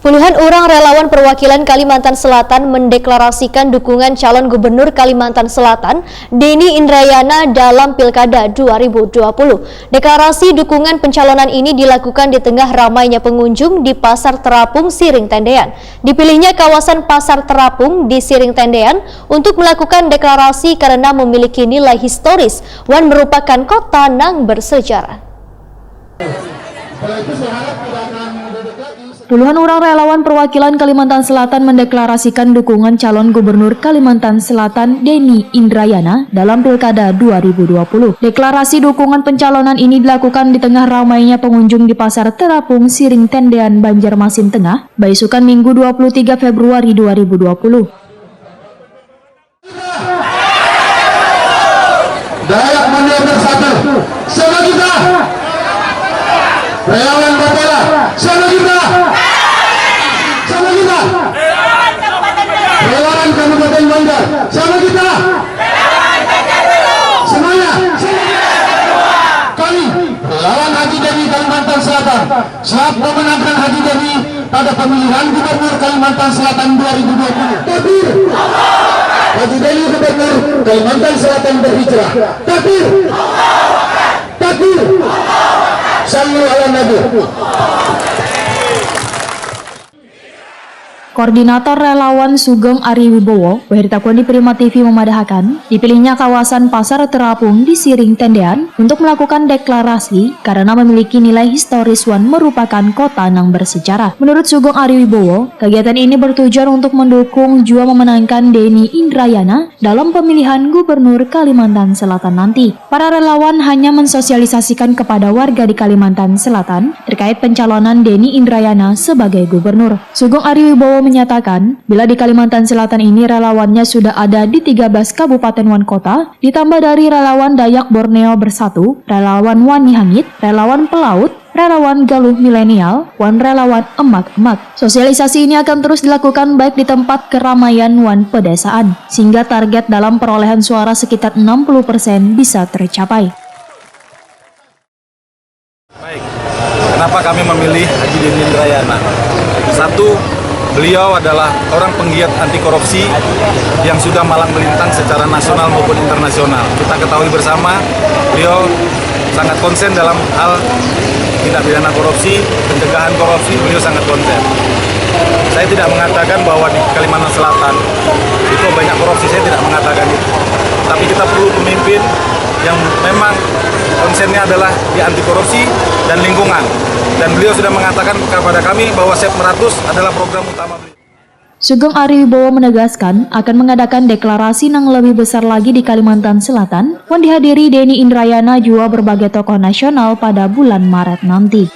Puluhan orang relawan perwakilan Kalimantan Selatan mendeklarasikan dukungan calon gubernur Kalimantan Selatan, Denny Indrayana dalam Pilkada 2020. Deklarasi dukungan pencalonan ini dilakukan di tengah ramainya pengunjung di Pasar Terapung, Siring Tendean. Dipilihnya kawasan Pasar Terapung di Siring Tendean untuk melakukan deklarasi karena memiliki nilai historis dan merupakan kota nang bersejarah. Puluhan orang relawan perwakilan Kalimantan Selatan mendeklarasikan dukungan calon gubernur Kalimantan Selatan Denny Indrayana dalam Pilkada 2020. Deklarasi dukungan pencalonan ini dilakukan di tengah ramainya pengunjung di Pasar Terapung, Siring Tendean, Banjarmasin Tengah, beisukan Minggu 23 Februari 2020. Dayak Mania bersatu, sama kita. Relawan Bapela, sama kita. Sama kita. Relawan Kabupaten Banjar, sama kita. Semuanya. Kami, relawan Haji Denny Kalimantan Selatan, siap memenangkan Haji Denny pada pemilihan Gubernur Kalimantan Selatan 2020. Takbir. Haji Denny Gubernur Kalimantan Selatan berhijrah. Takbir. Takbir. Sallu ala Nabi. Koordinator Relawan Sugeng Ari Wibowo, Beritakuan di Prima TV memadahkan, dipilihnya kawasan Pasar Terapung di Siring Tendean untuk melakukan deklarasi karena memiliki nilai historis dan merupakan kota nang bersejarah. Menurut Sugeng Ari Wibowo, kegiatan ini bertujuan untuk mendukung jua memenangkan Denny Indrayana dalam pemilihan Gubernur Kalimantan Selatan nanti. Para relawan hanya mensosialisasikan kepada warga di Kalimantan Selatan terkait pencalonan Denny Indrayana sebagai gubernur. Sugeng Ari Wibowo menyatakan, bila di Kalimantan Selatan ini relawannya sudah ada di 13 kabupaten wan kota, ditambah dari relawan Dayak Borneo Bersatu, relawan Wani Hangit, relawan Pelaut, relawan Galuh Milenial, wan relawan Emak-Emak. Sosialisasi ini akan terus dilakukan baik di tempat keramaian wan pedesaan, sehingga target dalam perolehan suara sekitar 60% bisa tercapai. Baik, kenapa kami memilih Haji Denny Indrayana? Satu, beliau adalah orang penggiat anti korupsi yang sudah malang melintang secara nasional maupun internasional. Kita ketahui bersama, beliau sangat konsen dalam hal tindak pidana korupsi, pencegahan korupsi, beliau sangat konsen. Saya tidak mengatakan bahwa di Kalimantan Selatan itu banyak korupsi, saya tidak mengatakan itu. Tapi kita perlu pemimpin yang memang konsennya adalah di anti korupsi dan lingkungan. Dan beliau sudah mengatakan kepada kami bahwa SEP 100 adalah program utama beliau. Sugeng Ari Wibowo menegaskan akan mengadakan deklarasi yang lebih besar lagi di Kalimantan Selatan, yang dihadiri Denny Indrayana juga berbagai tokoh nasional pada bulan Maret nanti.